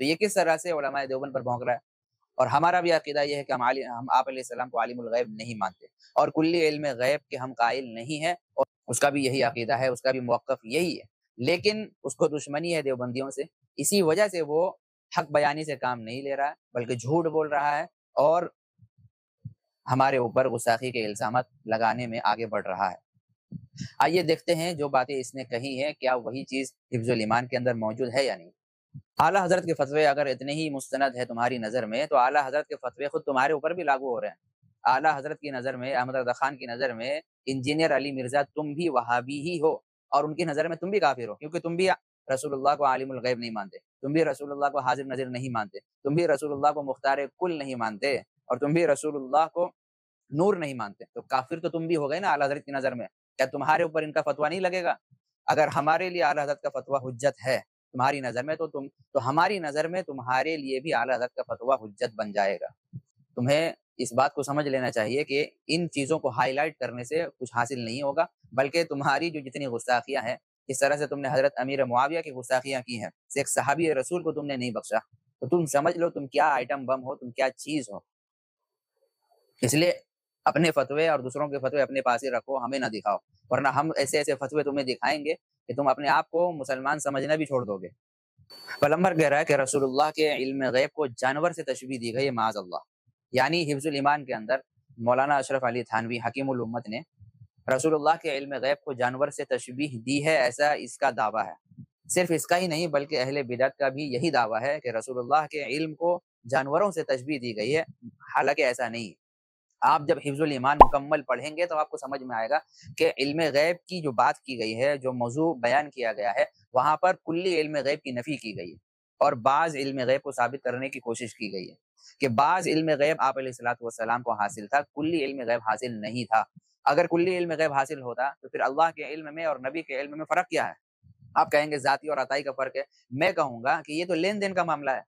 تو یہ کس طرح سے علماء دیوبند پر بھونک رہا ہے؟ اور ہمارا بھی عقیدہ یہ ہے کہ ہم آپ علیہ السلام کو عالم الغیب نہیں مانتے اور کلی علم غیب کے ہم قائل نہیں ہیں، اور اس کا بھی یہی عقیدہ ہے، اس کا بھی موقف یہی ہے، لیکن اس کو دشمنی ہے دیوبندیوں سے، اسی وجہ سے وہ حق بیانی سے کام نہیں لے رہا ہے بلکہ جھوٹ بول رہا ہے اور ہمارے اوپر گستاخی کے الزامات لگانے میں آگے بڑھ رہا ہے۔ آئیے دیکھتے ہیں جو باتیں اس نے کہی ہیں کیا وہی چیز حفظ الایمان کے اندر موجود ہے یا نہیں۔ اعلیٰ حضرت کے فتوے اگر اتنے ہی مستند ہے تمہاری نظر میں تو اعلیٰ حضرت کے فتوے خود تمہارے اوپر بھی لاگو ہو رہے ہیں۔ اعلیٰ حضرت کی نظر میں، احمد رضا خان کی نظر میں، انجینئر علی مرزا تم بھی وہابی ہی ہو، اور ان کی نظر میں تم بھی کافر ہو، کیونکہ تم بھی رسول اللہ کو عالم الغیب نہیں مانتے، تم بھی رسول اللہ کو حاضر نظر نہیں مانتے، تم بھی رسول اللہ کو مختار کل نہیں مانتے، اور تم بھی رسول اللہ کو نور نہیں مانتے، تو کافر تو تم بھی ہو گئے نا اعلیٰ حضرت کی نظر میں۔ کیا تمہارے اوپر ان کا فتویٰ نہیں لگے گا؟ اگر ہمارے لیے اعلیٰ حضرت کا فتویٰ حجت ہے تمہاری نظر میں تو ہماری نظر میں تمہارے لیے بھی اعلیٰ حضرت کا فتویٰ حجت بن جائے گا۔ تمہیں اس بات کو سمجھ لینا چاہیے کہ ان چیزوں کو ہائی لائٹ کرنے سے کچھ حاصل نہیں ہوگا، بلکہ تمہاری جو جتنی گستاخیاں ہیں، اس طرح سے تم نے حضرت امیر معاویہ کی گستاخیاں کی ہیں، ایک صحابی رسول کو تم نے نہیں بخشا، تو تم سمجھ لو تم کیا آئٹم بم ہو، تم کیا چیز ہو۔ اس لیے اپنے فتوے اور دوسروں کے فتوے اپنے پاس ہی رکھو، ہمیں نہ دکھاؤ، ورنہ ہم ایسے ایسے فتوے تمہیں دکھائیں گے کہ تم اپنے آپ کو مسلمان سمجھنا بھی چھوڑ دو گے۔ پیغمبر کہہ رہا ہے کہ رسول اللہ کے علم غیب کو جانور سے تشبیہ دی گئی ہے، معاذ اللہ۔ یعنی حفظ الایمان کے اندر مولانا اشرف علی تھانوی حکیم الامت نے رسول اللہ کے علم غیب کو جانور سے تشبیہ دی ہے، ایسا اس کا دعویٰ ہے۔ صرف اس کا ہی نہیں بلکہ اہل بدعت کا بھی یہی دعویٰ ہے کہ رسول اللہ کے علم کو جانوروں سے تشبیہ دی گئی ہے، حالانکہ ایسا نہیں ہے۔ آپ جب حفظ الایمان مکمل پڑھیں گے تو آپ کو سمجھ میں آئے گا کہ علم غیب کی جو بات کی گئی ہے، جو موضوع بیان کیا گیا ہے، وہاں پر کلی علم غیب کی نفی کی گئی ہے، اور بعض علم غیب کو ثابت کرنے کی کوشش کی گئی ہے کہ بعض علم غیب آپ علیہ الصلوۃ والسلام کو حاصل تھا، کلی علم غیب حاصل نہیں تھا۔ اگر کلی علم غیب حاصل ہوتا تو پھر اللہ کے علم میں اور نبی کے علم میں فرق کیا ہے؟ آپ کہیں گے ذاتی اور عطائی کا فرق ہے، میں کہوں گا کہ یہ تو لین دین کا معاملہ ہے،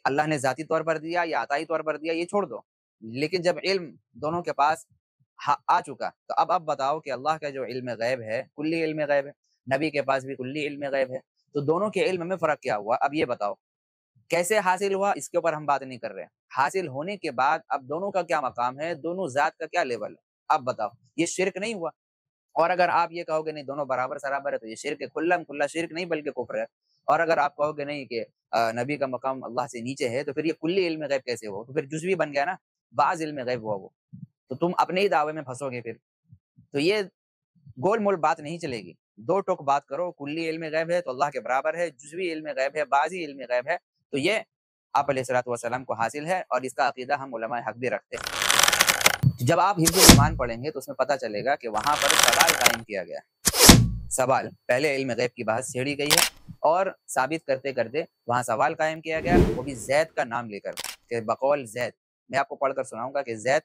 اللہ نے ذاتی طور پر دیا یا عطائی طور پر دیا یہ چھوڑ دو، لیکن جب علم دونوں کے پاس آ چکا تو اب بتاؤ کہ اللہ کا جو علم غیب ہے کلی علم غیب ہے، نبی کے پاس بھی کلی علم غیب ہے، تو دونوں کے علم میں فرق کیا ہوا؟ اب یہ بتاؤ کیسے حاصل ہوا، اس کے اوپر ہم بات نہیں کر رہے ہیں۔ حاصل ہونے کے بعد اب دونوں کا کیا مقام ہے، دونوں ذات کا کیا لیول ہے، اب بتاؤ، یہ شرک نہیں ہوا؟ اور اگر آپ یہ کہو گے نہیں دونوں برابر سرابر ہے تو یہ شرک ہے، کھلا شرک نہیں بلکہ کفر ہے۔ اور اگر آپ کہو گے نہیں کہ نبی کا مقام اللہ سے نیچے ہے تو پھر یہ کلی علم غیب کیسے ہو؟ تو پھر جزوی بن گیا نا، بعض علم غیب ہوا وہ، تو تم اپنے ہی دعوے میں پھنسو گے پھر۔ تو یہ گول مول بات نہیں چلے گی، دو ٹوک بات کرو، کلی علم غیب ہے تو اللہ کے برابر ہے، جزوی علم غیب ہے، بعضی علم غیب ہے، تو یہ آپ علیہ الصلوۃ والسلام کو حاصل ہے، اور اس کا عقیدہ ہم علماء حق بھی رکھتے ہیں۔ جب آپ حفظ الایمان پڑھیں گے تو اس میں پتہ چلے گا کہ وہاں پر سوال قائم کیا گیا ہے، سوال، پہلے علم غیب کی بحث چھیڑی گئی ہے اور ثابت کرتے کرتے وہاں سوال قائم کیا گیا، وہ بھی زید کا نام لے کر، کہ بقول زید، میں آپ کو پڑھ کر سناؤں گا کہ زید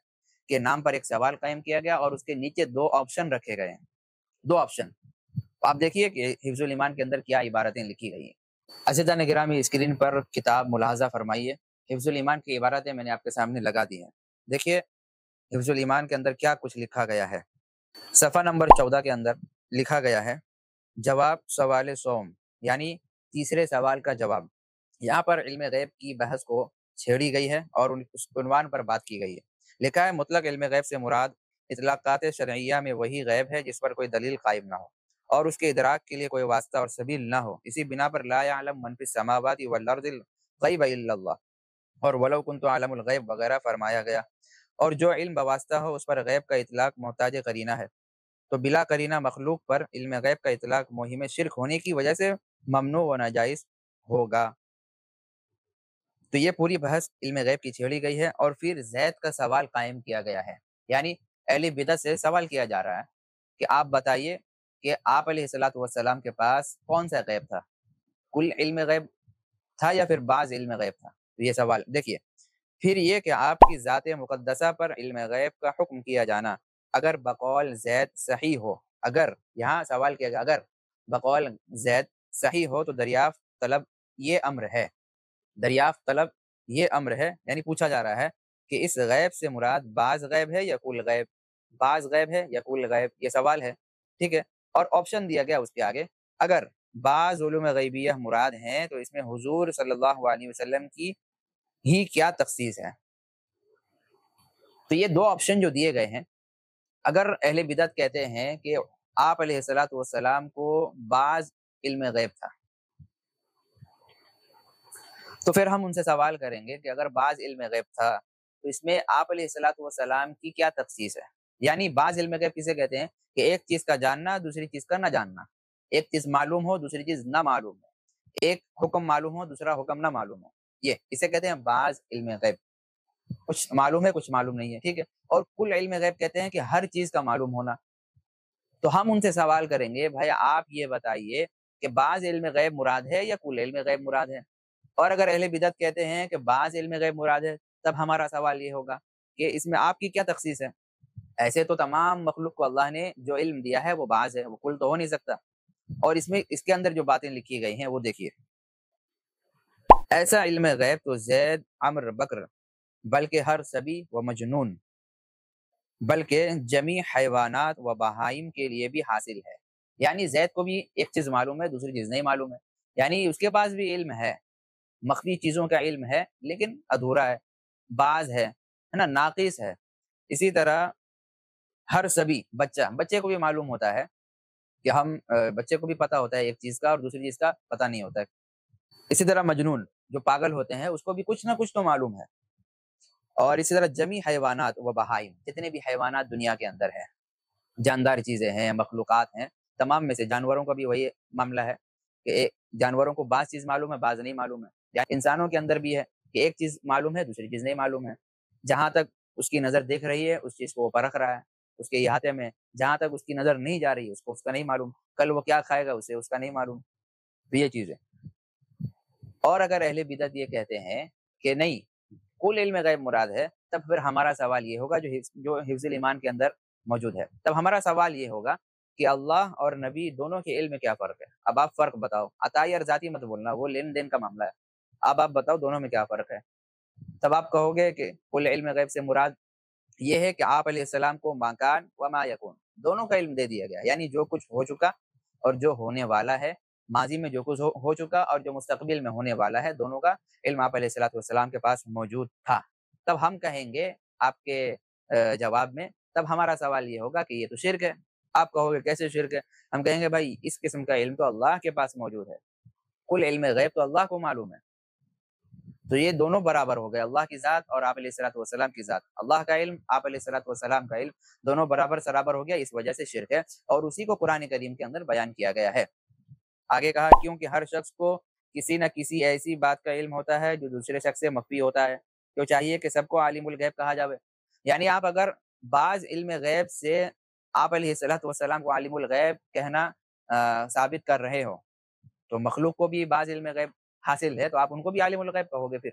کے نام پر ایک سوال قائم کیا گیا اور اس کے نیچے دو آپشن رکھے گئے ہیں، دو آپشن۔ آپ دیکھیے کہ حفظ الایمان کے اندر کیا عبارتیں لکھی گئی ہیں۔ عزیزان گرامی، اسکرین پر کتاب ملاحظہ فرمائیے، حفظ الایمان کی عبارتیں میں نے آپ کے سامنے لگا دی ہیں۔ دیکھیے حفظ الایمان کے اندر کیا کچھ لکھا گیا ہے۔ صفحہ نمبر 14 کے اندر لکھا گیا ہے جواب سوال سوم، یعنی تیسرے سوال کا جواب۔ یہاں پر علم غیب کی بحث کو چھیڑی گئی ہے اور اس عنوان پر بات کی گئی ہے۔ لکھا ہے مطلق علم غیب سے مراد اطلاقات شرعیہ میں وہی غیب ہے جس پر کوئی دلیل قائم نہ ہو اور اس کے ادراک کے لیے کوئی واسطہ اور سبیل نہ ہو، اسی بنا پر لا یعلم من فی السماوات والارض الغیب الا اللہ اور ولو کنت اعلم الغیب وغیرہ فرمایا گیا، اور جو علم بواسطہ ہو اس پر غیب کا اطلاق محتاج قرینہ ہے، تو بلا قرینہ مخلوق پر علم غیب کا اطلاق موہم شرک ہونے کی وجہ سے ممنوع و ناجائز ہوگا۔ تو یہ پوری بحث علم غیب کی چھیڑی گئی ہے اور پھر زید کا سوال قائم کیا گیا ہے، یعنی اہل بدعت سے سوال کیا جا رہا ہے کہ آپ بتائیے کہ آپ علیہ الصلوۃ والسلام کے پاس کون سا غیب تھا، کل علم غیب تھا یا پھر بعض علم غیب تھا؟ تو یہ سوال دیکھیے، پھر یہ کہ آپ کی ذات مقدسہ پر علم غیب کا حکم کیا جانا اگر بقول زید صحیح ہو، اگر یہاں سوال کیا گیا اگر بقول زید صحیح ہو تو دریافت طلب یہ امر ہے، دریافت طلب یہ امر ہے، یعنی پوچھا جا رہا ہے کہ اس غیب سے مراد بعض غیب ہے یا کل غیب، بعض غیب ہے یا کل غیب، یہ سوال ہے، ٹھیک ہے۔ اور آپشن دیا گیا اس کے آگے، اگر بعض علوم غیبیہ مراد ہیں تو اس میں حضور صلی اللہ علیہ وسلم کی ہی کیا تخصیص ہے؟ تو یہ دو آپشن جو دیے گئے ہیں، اگر اہل بدعت کہتے ہیں کہ آپ علیہ الصلوۃ والسلام کو بعض علم غیب تھا، تو پھر ہم ان سے سوال کریں گے کہ اگر بعض علم غیب تھا تو اس میں آپ علیہ الصلوۃ والسلام کی کیا تخصیص ہے؟ یعنی بعض علم غیب کسے کہتے ہیں کہ ایک چیز کا جاننا دوسری چیز کا نہ جاننا، ایک چیز معلوم ہو دوسری چیز نہ معلوم ہو، ایک حکم معلوم ہو دوسرا حکم نہ معلوم ہو، یہ اسے کہتے ہیں بعض علم غیب۔ کچھ معلوم ہے کچھ معلوم نہیں ہے، ٹھیک ہے۔ اور کل علم غیب کہتے ہیں کہ ہر چیز کا معلوم ہونا۔ تو ہم ان سے سوال کریں گے بھائی آپ یہ بتائیے کہ بعض علم غیب مراد ہے یا کل علم غیب مراد ہے؟ اور اگر اہل بدعت کہتے ہیں کہ بعض علم غیب مراد ہے، تب ہمارا سوال یہ ہوگا کہ اس میں آپ کی کیا تخصیص ہے؟ ایسے تو تمام مخلوق کو اللہ نے جو علم دیا ہے وہ بعض ہے، وہ کل تو ہو نہیں سکتا۔ اور اس کے اندر جو باتیں لکھی گئی ہیں وہ دیکھیے، ایسا علم غیب تو زید، عمر، بکر، بلکہ ہر سبی و مجنون، بلکہ جمیع حیوانات و بہائم کے لیے بھی حاصل ہے۔ یعنی زید کو بھی ایک چیز معلوم ہے دوسری چیز نہیں معلوم ہے، یعنی اس کے پاس بھی علم ہے، مخفی چیزوں کا علم ہے لیکن ادھورا ہے، بعض ہے نا، ناقص ہے۔ اسی طرح ہر سبی، بچے کو بھی معلوم ہوتا ہے کہ بچے کو بھی پتا ہوتا ہے ایک چیز کا اور دوسری چیز کا پتہ نہیں ہوتا ہے۔ اسی طرح مجنون جو پاگل ہوتے ہیں اس کو بھی کچھ نہ کچھ تو معلوم ہے۔ اور اسی طرح جمی حیوانات و بہائم، جتنے بھی حیوانات دنیا کے اندر ہیں، جاندار چیزیں ہیں، مخلوقات ہیں، تمام میں سے جانوروں کا بھی وہی معاملہ ہے کہ جانوروں کو بعض چیز معلوم ہے بعض نہیں معلوم ہے، یعنی انسانوں کے اندر بھی ہے کہ ایک چیز معلوم ہے دوسری چیز نہیں معلوم ہے۔ جہاں تک اس کی نظر دیکھ رہی ہے اس چیز کو وہ پرکھ رہا ہے اس کے احاطے میں، جہاں تک اس کی نظر نہیں جا رہی ہے اس کو اس کا نہیں معلوم، کل وہ کیا کھائے گا اسے اس کا نہیں معلوم، تو یہ چیز ہے۔ اور اگر اہل بدعت یہ کہتے ہیں کہ نہیں کل علم غیب مراد ہے، تب پھر ہمارا سوال یہ ہوگا جو حفظ الایمان کے اندر موجود ہے، تب ہمارا سوال یہ ہوگا کہ اللہ اور نبی دونوں کے علم میں کیا فرق ہے؟ اب آپ فرق بتاؤ، عطائی اور ذاتی مت بولنا، وہ لین دین کا معاملہ ہے، اب آپ بتاؤ دونوں میں کیا فرق ہے؟ تب آپ کہو گے کہ کل علم غیب سے مراد یہ ہے کہ آپ علیہ السلام کو ما کان و ما یکون دونوں کا علم دے دیا گیا، یعنی جو کچھ ہو چکا اور جو ہونے والا ہے، ماضی میں جو کچھ ہو چکا اور جو مستقبل میں ہونے والا ہے، دونوں کا علم آپ علیہ السلام کے پاس موجود تھا۔ تب ہم کہیں گے آپ کے جواب میں، تب ہمارا سوال یہ ہوگا کہ یہ تو شرک ہے۔ آپ کہو گے کیسے شرک ہے؟ ہم کہیں گے بھائی اس قسم کا علم تو اللہ کے پاس موجود ہے، کل علم غیب تو اللہ کو معلوم ہے، تو یہ دونوں برابر ہو گئے، اللہ کی ذات اور آپ علیہ السلام کی ذات، اللہ کا علم آپ علیہ السلام کا علم دونوں برابر سرابر ہو گیا، اس وجہ سے شرک ہے، اور اسی کو قرآن کریم کے اندر بیان کیا گیا ہے۔ آگے کہا کیونکہ ہر شخص کو کسی نہ کسی ایسی بات کا علم ہوتا ہے جو دوسرے شخص سے مخفی ہوتا ہے، تو چاہیے کہ سب کو عالم الغیب کہا جاوے۔ یعنی آپ اگر بعض علم غیب سے آپ علیہ السلام کو عالم الغیب کہنا ثابت کر رہے ہو، تو مخلوق کو بھی بعض علم غیب حاصل ہے تو آپ ان کو بھی عالم الغیب کہو گے؟ پھر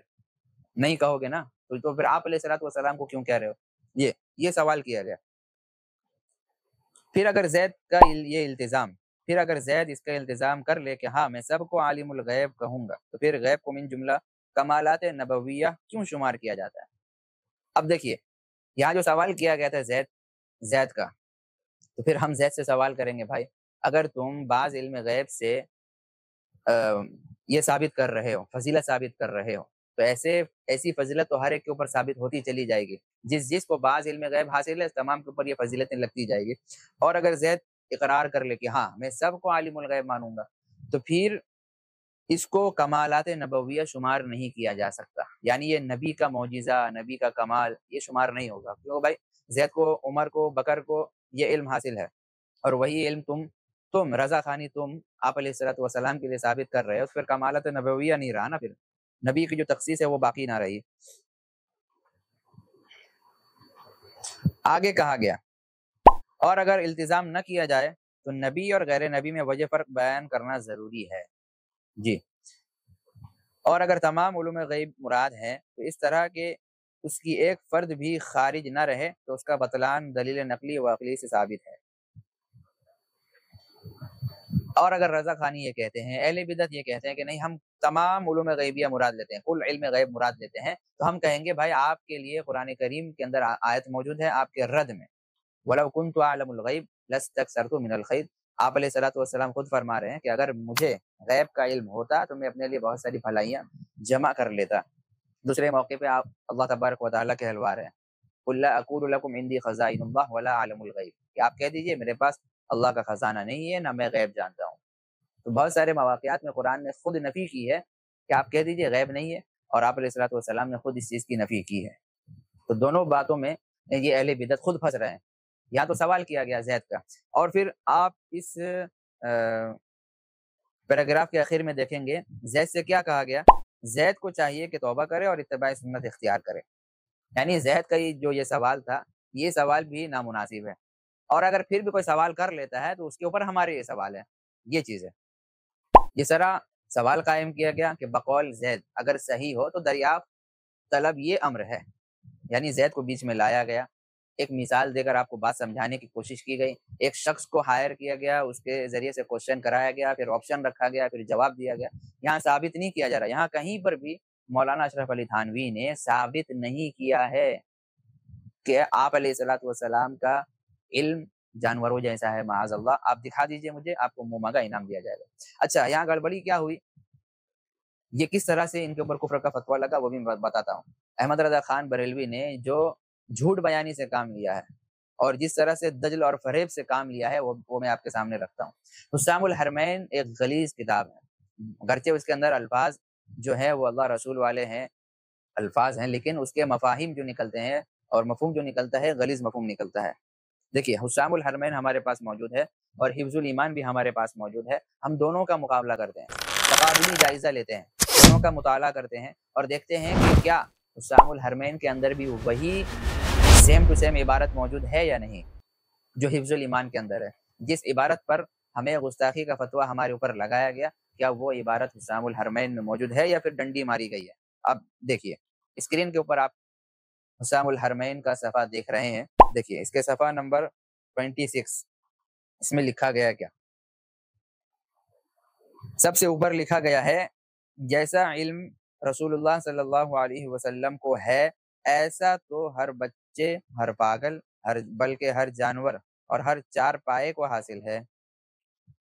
نہیں کہو گے نا، تو پھر آپ علیہ السلام کو کیوں کہہ رہے ہو؟ یہ سوال کیا گیا۔ پھر اگر زید اس کا التزام کر لے کہ ہاں میں سب کو عالم الغیب کہوں گا، تو پھر غیب کو من جملہ کمالات نبویہ کیوں شمار کیا جاتا ہے؟ اب دیکھیے یہاں جو سوال کیا گیا تھا زید کا، تو پھر ہم زید سے سوال کریں گے بھائی اگر تم بعض علم غیب سے یہ ثابت کر رہے ہو، فضیلت ثابت کر رہے ہو، تو ایسی فضیلت تو ہر ایک کے اوپر ثابت ہوتی چلی جائے گی، جس کو بعض علم غیب حاصل ہے تمام کے اوپر یہ فضیلتیں لگتی جائے گی۔ اور اگر زید اقرار کر لے کہ ہاں میں سب کو عالم الغیب مانوں گا، تو پھر اس کو کمالات نبویہ شمار نہیں کیا جا سکتا، یعنی یہ نبی کا معجزہ، نبی کا کمال یہ شمار نہیں ہوگا، کیوں بھائی زید کو، عمر کو، بکر کو یہ علم حاصل ہے، اور وہی علم تم رضا خانی تم آپ علیہ السلام کے لیے ثابت کر رہے ہو، پھر کمالات نبویہ نہیں رہا نا، پھر نبی کی جو تخصیص ہے وہ باقی نہ رہی۔ آگے کہا گیا اور اگر التزام نہ کیا جائے تو نبی اور غیر نبی میں وجہ فرق بیان کرنا ضروری ہے۔ جی، اور اگر تمام علوم غیب مراد ہیں تو اس طرح کہ اس کی ایک فرد بھی خارج نہ رہے تو اس کا بطلان دلیل نقلی و عقلی سے ثابت ہے۔ اور اگر رضا خانی یہ کہتے ہیں، اہل بدعت یہ کہتے ہیں کہ نہیں ہم تمام علوم غیبیہ مراد لیتے ہیں، کل علم غیب مراد لیتے ہیں، تو ہم کہیں گے بھائی آپ کے لیے قرآن کریم کے اندر آیت موجود ہے آپ کے رد میں، وَلَوْ كُنْتُ أَعْلَمُ الْغَيْبَ لَاسْتَكْثَرْتُ مِنَ الْخَيْرِ، آپ علیہ الصلوۃ والسلام خود فرما رہے ہیں کہ اگر مجھے غیب کا علم ہوتا تو میں اپنے لیے بہت ساری بھلائیاں جمع کر لیتا۔ دوسرے موقع پہ آپ اللہ تبارک و تعالیٰ کہلوا رہے ہیں قُل لَا أَقُولُ لَكُمْ عِندِي خَزَائِنُ اللَّهِ وَلَا أَعْلَمُ الْغَيْبَ، کہ آپ کہہ دیجئے میرے پاس اللہ کا خزانہ نہیں ہے، نہ میں غیب جانتا ہوں۔ تو بہت سارے مواقعات میں قرآن نے خود نفی کی ہے کہ آپ کہہ دیجئے غیب نہیں ہے، اور آپ علیہ الصلوۃ والسلام نے خود اس چیز کی نفی کی ہے۔ تو دونوں باتوں میں یہ اہل بدعت خود پھنس رہے ہیں۔ یہاں تو سوال کیا گیا زید کا، اور پھر آپ اس پیراگراف کے آخر میں دیکھیں گے زید سے کیا کہا گیا۔ زید کو چاہیے کہ توبہ کرے اور اتباع سنت اختیار کرے۔ یعنی زید کا یہ سوال تھا، یہ سوال بھی نامناسب ہے، اور اگر پھر بھی کوئی سوال کر لیتا ہے تو اس کے اوپر ہمارے یہ سوال ہے، یہ چیز ہے۔ جس طرح سوال قائم کیا گیا کہ بقول زید اگر صحیح ہو تو دریافت طلب یہ امر ہے، یعنی زید کو بیچ میں لایا گیا، ایک مثال دے کر آپ کو بات سمجھانے کی کوشش کی گئی، ایک شخص کو ہائر کیا گیا، اس کے ذریعے سے کوشچن کرایا گیا، پھر آپشن رکھا گیا، پھر جواب دیا گیا۔ یہاں ثابت نہیں کیا جا رہا، یہاں کہیں پر بھی مولانا اشرف علی تھانوی نے ثابت نہیں کیا ہے کہ آپ علیہ الصلوۃ والسلام کا علم جانوروں جیسا ہے، معاذ اللہ۔ آپ دکھا دیجئے مجھے، آپ کو مومگا انعام دیا جائے گا۔ اچھا، یہاں گڑبڑی کیا ہوئی، یہ کس طرح سے ان کے اوپر کفر کا فتویٰ لگا وہ بھی میں بتاتا ہوں۔ احمد رضا خان بریلوی نے جو جھوٹ بیانی سے کام لیا ہے اور جس طرح سے دجل اور فریب سے کام لیا ہے وہ میں آپ کے سامنے رکھتا ہوں۔ حسام الحرمین ایک غلیظ کتاب ہے، گرچہ اس کے اندر الفاظ جو ہے وہ اللہ رسول والے ہیں الفاظ ہیں، لیکن اس کے مفاہیم جو نکلتے ہیں اور مفہوم جو نکلتا ہے غلیظ مفہوم نکلتا ہے۔ دیکھیے، حسام الحرمین ہمارے پاس موجود ہے اور حفظ الایمان بھی ہمارے پاس موجود ہے، ہم دونوں کا مقابلہ کرتے ہیں، تقابلی جائزہ لیتے ہیں، دونوں کا مطالعہ کرتے ہیں اور دیکھتے ہیں کہ کیا حسام الحرمین کے اندر بھی وہی سیم ٹو سیم عبارت موجود ہے یا نہیں جو حفظ الایمان کے اندر ہے۔ جس عبارت پر ہمیں گستاخی کا فتویٰ ہمارے اوپر لگایا گیا، کیا وہ عبارت حسام الحرمین میں موجود ہے یا پھر ڈنڈی ماری گئی ہے؟ اب دیکھیے اسکرین کے اوپر آپ حسام الحرمین کا صفحہ دیکھ رہے ہیں، دیکھیے اس کے صفحہ نمبر 26، اس میں لکھا گیا کیا؟ سب سے اوپر لکھا گیا ہے جیسا علم رسول اللہ صلی اللہ علیہ وسلم کو ہے ایسا تو ہر بچے، ہر پاگل، بلکہ ہر جانور اور ہر چار پائے کو حاصل ہے۔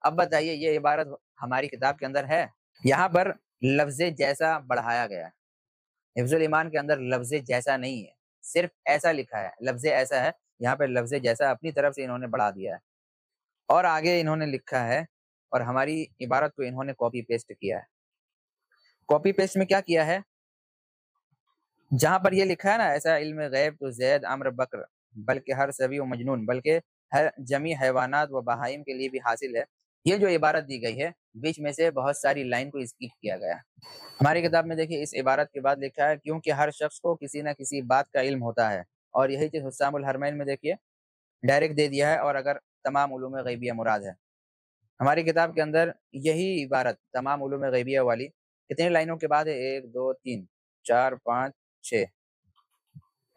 اب بتائیے یہ عبارت ہماری کتاب کے اندر ہے؟ یہاں پر لفظ جیسا بڑھایا گیا ہے، حفظ الایمان کے اندر لفظ جیسا نہیں ہے، صرف ایسا لکھا ہے، لفظ ایسا ہے، یہاں پہ لفظ جیسا اپنی طرف سے انہوں نے بڑھا دیا ہے، اور آگے انہوں نے لکھا ہے اور ہماری عبارت کو انہوں نے کاپی پیسٹ کیا ہے۔ کاپی پیسٹ میں کیا کیا ہے؟ جہاں پر یہ لکھا ہے نا ایسا علم غیب تو زید، عمر، بکر، بلکہ ہر سبی و مجنون، بلکہ ہر جمی حیوانات و بہائم کے لیے بھی حاصل ہے، یہ جو عبارت دی گئی ہے بیچ میں سے بہت ساری لائن کو اسکپ کیا گیا ہے۔ ہماری کتاب میں دیکھیے اس عبارت کے بعد لکھا ہے کیونکہ ہر شخص کو کسی نہ کسی بات کا علم ہوتا ہے، اور یہی چیز حسام الحرمین میں دیکھیے ڈائریکٹ دے دیا ہے، اور اگر تمام علوم غیبیہ مراد ہے۔ ہماری کتاب کے اندر یہی عبارت تمام علوم غیبیہ والی کتنی لائنوں کے بعد ہے؟ 1 2 3 4 5 6،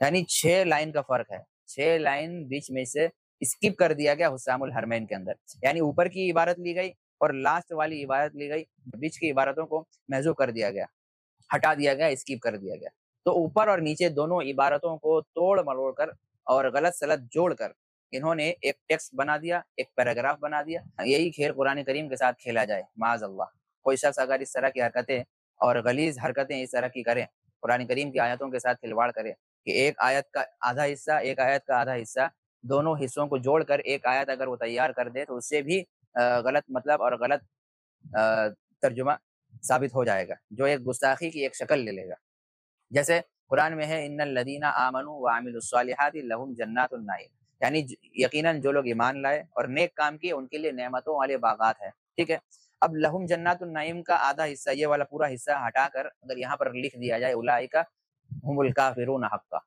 یعنی 6 لائن کا فرق ہے، 6 لائن بیچ میں سے اسکپ کر دیا گیا حسام الحرمین کے اندر، یعنی اوپر کی عبارت لی گئی اور لاسٹ والی عبارت لی گئی، بیچ کی عبارتوں کو محذوف کر دیا گیا، ہٹا دیا گیا، اسکپ کر دیا گیا۔ تو اوپر اور نیچے دونوں عبارتوں کو توڑ مروڑ کر اور غلط سلط جوڑ کر انہوں نے ایک ٹیکسٹ بنا دیا، ایک پیراگراف بنا دیا۔ یہی کھیل قرآن کریم کے ساتھ کھیلا جائے، معاذ اللہ۔ کوئی شخص اگر اس طرح کی حرکتیں اور غلیظ حرکتیں اس طرح کی کرے، قرآن کریم کی آیتوں کے ساتھ کھلواڑ کرے کہ ایک آیت کا آدھا حصہ، ایک آیت کا آدھا حصہ، دونوں حصوں کو جوڑ کر ایک آیت اگر وہ تیار کر دے تو اس سے بھی غلط مطلب اور غلط ترجمہ ثابت ہو جائے گا، جو ایک گستاخی کی ایک شکل لے لے گا۔ جیسے قرآن میں ہے ان الذین آمنوا وعملوا الصالحات لہم جنات النعیم، یعنی یقیناً جو لوگ ایمان لائے اور نیک کام کیے ان کے لیے نعمتوں والے باغات ہیں، ٹھیک ہے۔ اب لہم جنات النعیم کا آدھا حصہ، یہ والا پورا حصہ ہٹا کر اگر یہاں پر لکھ دیا جائے اولئک هم الکافرون حقا،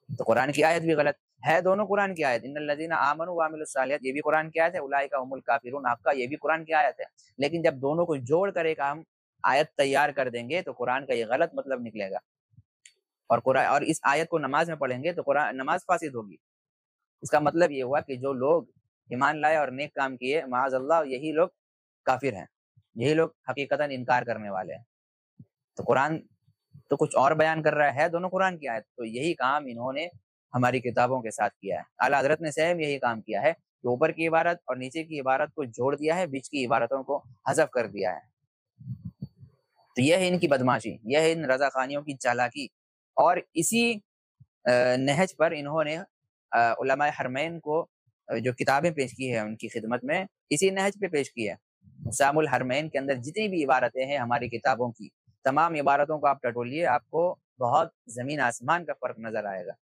تو قرآن کی آیت بھی غلط ہے، دونوں قرآن کی آیت، ان الذین آمنوا وعملوا الصالحات یہ بھی قرآن کی آیت ہے، اولئک هم الکافرون حقا یہ بھی قرآن کی آیت ہے، لیکن جب دونوں کو جوڑ کر ایک ہم آیت تیار کر دیں گے تو قرآن کا یہ غلط مطلب نکلے گا، اور اس آیت کو نماز میں پڑھیں گے تو قرآن نماز فاسد ہوگی۔ اس کا مطلب یہ ہوا کہ جو لوگ ایمان لائے اور نیک کام کیے، معاذ اللہ یہی لوگ کافر ہیں، یہی لوگ حقیقتاً انکار کرنے والے ہیں۔ تو قرآن تو کچھ اور بیان کر رہا ہے، دونوں قرآن کی آیت، تو یہی کام انہوں نے ہماری کتابوں کے ساتھ کیا ہے۔ اعلیٰ حضرت نے سیم یہی کام کیا ہے کہ اوپر کی عبارت اور نیچے کی عبارت کو جوڑ دیا ہے، بیچ کی عبارتوں کو حذف کر دیا ہے۔ تو یہ ہے ان کی بدماشی، یہ ہے ان رضا خانیوں کی چالاکی، اور اسی نہج پر انہوں نے علماء حرمین کو جو کتابیں پیش کی ہیں ان کی خدمت میں، اسی نہج پہ پیش کی ہے۔ حسام الحرمین کے اندر جتنی بھی عبارتیں ہیں ہماری کتابوں کی، تمام عبارتوں کو آپ ٹٹولیے، آپ کو بہت زمین آسمان کا فرق نظر آئے گا،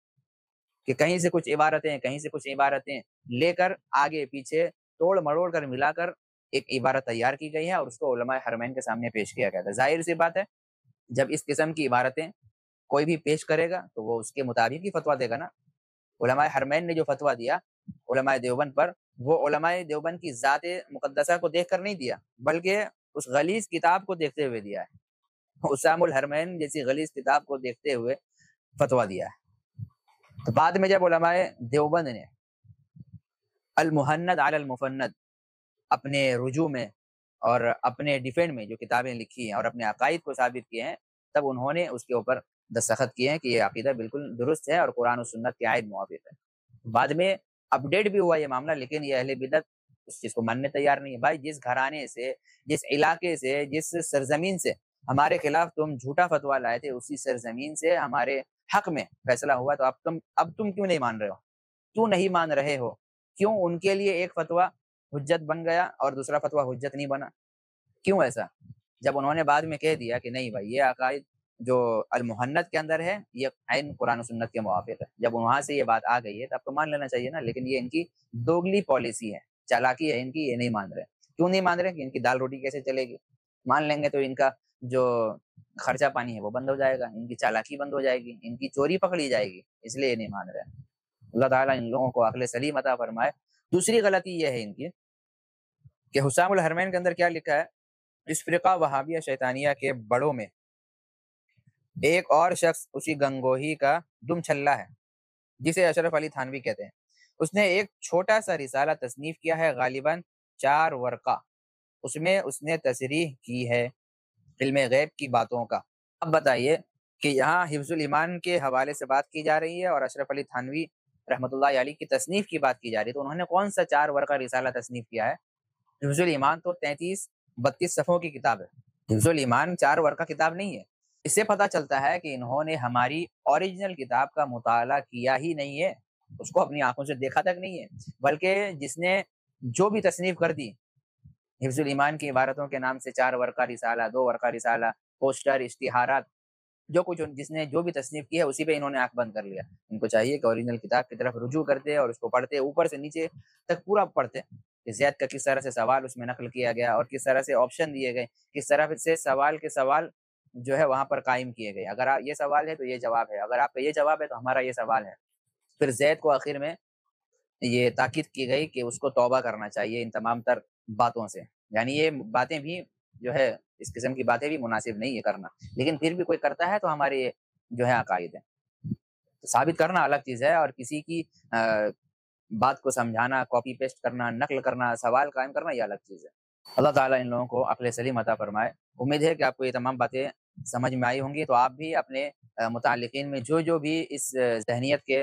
کہ کہیں سے کچھ عبارتیں، کہیں سے کچھ عبارتیں لے کر آگے پیچھے توڑ مروڑ کر ملا کر ایک عبارت تیار کی گئی ہے اور اس کو علماء حرمین کے سامنے پیش کیا گیا تھا۔ ظاہر سی بات ہے جب اس قسم کی عبارتیں کوئی بھی پیش کرے گا تو وہ اس کے مطابق ہی فتویٰ دے گا نا۔ علماء حرمین نے جو فتویٰ دیا علماء دیوبند پر، وہ علماء دیوبند کی ذات مقدسہ کو دیکھ کر نہیں دیا، بلکہ اس غلیظ کتاب کو دیکھتے ہوئے دیا ہے۔ حسام الحرمین جیسی غلیظ کتاب کو دیکھتے ہوئے فتویٰ دیا ہے۔ تو بعد میں جب علماء دیوبند نے المحند علی المفند اپنے رجوع میں اور اپنے ڈیفینڈ میں جو کتابیں لکھی ہیں اور اپنے عقائد کو ثابت کیے ہیں، تب انہوں نے اس کے اوپر دستخط کیے ہیں کہ یہ عقیدہ بالکل درست ہے اور قرآن و سنت کے عائد موافق ہے۔ بعد میں اپڈیٹ بھی ہوا یہ معاملہ، لیکن یہ اہل بدعت اس چیز کو ماننے تیار نہیں ہے۔ بھائی جس گھرانے سے، جس علاقے سے، جس سرزمین سے ہمارے خلاف تم جھوٹا فتویٰ لائے تھے، اسی سرزمین سے ہمارے حق میں فیصلہ ہوا، تو اب تم کیوں نہیں مان رہے ہو؟ کیوں نہیں مان رہے ہو؟ کیوں ان کے لیے ایک فتویٰ حجت بن گیا اور دوسرا فتویٰ حجت نہیں بنا؟ کیوں ایسا؟ جب انہوں نے بعد میں کہہ دیا کہ نہیں بھائی یہ عقائد جو المحنت کے اندر ہے یہ عین قرآن و سنت کے موافق ہے، جب وہاں سے یہ بات آ گئی ہے تو اب تو مان لینا چاہیے نا۔ لیکن یہ ان کی دوگلی پالیسی ہے، چالاکی ہے ان کی، یہ نہیں مان رہے۔ کیوں نہیں مان رہے؟ کہ ان کی دال روٹی کیسے چلے گی؟ مان لیں گے تو ان کا جو خرچہ پانی ہے وہ بند ہو جائے گا، ان کی چالاکی بند ہو جائے گی، ان کی چوری پکڑی جائے گی، اس لیے یہ نہیں مان رہے۔ اللہ تعالیٰ ان لوگوں کو عقل سلیم عطا فرمائے۔ دوسری غلطی یہ ہے ان کی کہ حسام الحرمین کے اندر کیا لکھا ہے، اس فرقہ وہابیہ شیطانیہ کے بڑوں میں ایک اور شخص اسی گنگوہی کا دم چھلا ہے جسے اشرف علی تھانوی کہتے ہیں۔ اس نے ایک چھوٹا سا رسالہ تصنیف کیا ہے، غالباً 4 ورقہ، اس میں اس نے تصریح کی ہے علم غیب کی باتوں کا۔ اب بتائیے کہ یہاں حفظ الایمان کے حوالے سے بات کی جا رہی ہے اور اشرف علی تھانوی رحمۃ اللہ علیہ کی تصنیف کی بات کی جا رہی ہے، تو انہوں نے کون سا 4 ورقہ رسالہ تصنیف کیا ہے؟ حفظ الایمان تو 33-32 صفحوں کی کتاب ہے، حفظ الایمان 4 ورقہ کتاب نہیں ہے۔ اس سے پتہ چلتا ہے کہ انہوں نے ہماری اوریجنل کتاب کا مطالعہ کیا ہی نہیں ہے، اس کو اپنی آنکھوں سے دیکھا تک نہیں ہے، بلکہ جس نے جو بھی تصنیف کر دی حفظ الایمان کی عبارتوں کے نام سے 4 ورقہ رسالہ، 2 ورقہ رسالہ، پوسٹر، اشتہارات، جو کچھ جس نے جو بھی تصنیف کی ہے اسی پہ انہوں نے آنکھ بند کر لیا۔ ان کو چاہیے کہ اوریجنل کتاب کی طرف رجوع کرتے اور اس کو پڑھتے، اوپر سے نیچے تک پورا پڑھتے کہ زید کا کس طرح سے سوال اس میں نقل کیا گیا اور کس طرح سے آپشن دیے گئے، کس طرح سے سوال کے سوال جو ہے وہاں پر قائم کیے گئے، اگر یہ سوال ہے تو یہ جواب ہے، اگر آپ کا یہ جواب ہے تو ہمارا یہ سوال ہے۔ پھر زید کو آخر میں یہ تاکید کی گئی کہ اس کو توبہ کرنا چاہیے ان تمام تر باتوں سے، یعنی یہ باتیں بھی جو ہے اس قسم کی باتیں بھی مناسب نہیں ہے کرنا، لیکن پھر بھی کوئی کرتا ہے تو ہمارے جو ہے عقائد ہیں۔ تو ثابت کرنا الگ چیز ہے اور کسی کی بات کو سمجھانا، کاپی پیسٹ کرنا، نقل کرنا، سوال قائم کرنا یہ الگ چیز ہے۔ اللہ تعالیٰ ان لوگوں کو عقل سلیم عطا فرمائے۔ امید ہے کہ آپ کو یہ تمام باتیں سمجھ میں آئی ہوں گی، تو آپ بھی اپنے متعلقین میں جو بھی اس ذہنیت کے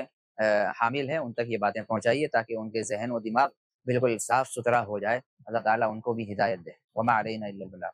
حامل ہیں ان تک یہ باتیں پہنچائیے تاکہ ان کے ذہن و دماغ بالکل صاف ستھرا ہو جائے۔ اللہ تعالیٰ ان کو بھی ہدایت دے۔ وما علینا الا البلاغ۔